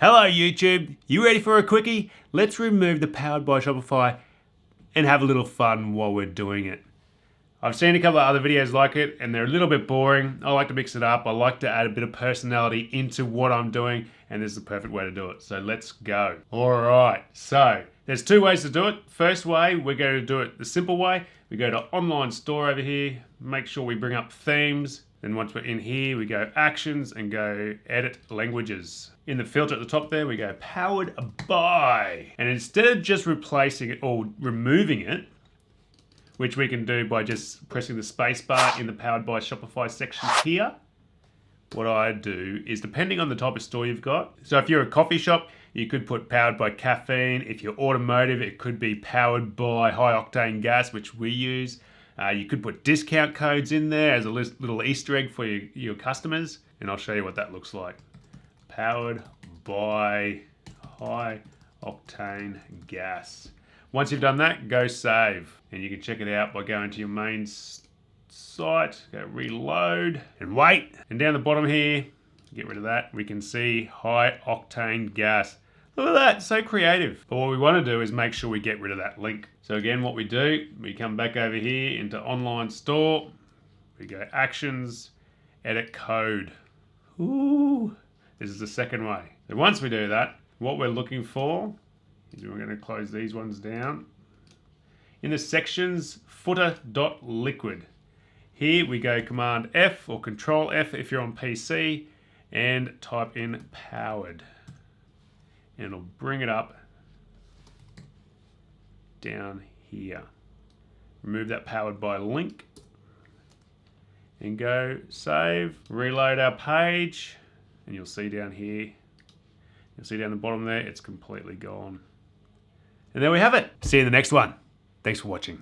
Hello YouTube, you ready for a quickie? Let's remove the Powered by Shopify and have a little fun while we're doing it. I've seen a couple of other videos like it and they're a little bit boring. I like to mix it up. I like to add a bit of personality into what I'm doing, and this is the perfect way to do it. So let's go. Alright, so there's two ways to do it. First way, we're going to do it the simple way. We go to online store over here, make sure we bring up themes. Then once we're in here, we go actions and go edit languages. In the filter at the top there, we go powered by. And instead of just replacing it or removing it, which we can do by just pressing the space bar in the Powered by Shopify section here, what I do is, depending on the type of store you've got, so if you're a coffee shop, you could put powered by caffeine. If you're automotive, it could be powered by high octane gas, which we use. You could put discount codes in there as a little Easter egg for your customers, and I'll show you what that looks like. Powered by high octane gas. Once you've done that, go save, and you can check it out by going to your main site, go reload and wait, and down the bottom here, get rid of that, we can see high octane gas. Look at that, so creative. But what we want to do is make sure we get rid of that link. So again, what we do, we come back over here into online store, we go actions, edit code. Ooh, this is the second way. So once we do that, what we're looking for is we're going to close these ones down. In the sections, footer.liquid. Here we go Command F or Control F if you're on PC and type in powered. And it'll bring it up down here. Remove that powered by link and go save, reload our page, and you'll see down here, you'll see down the bottom there, it's completely gone. And there we have it. See you in the next one. Thanks for watching.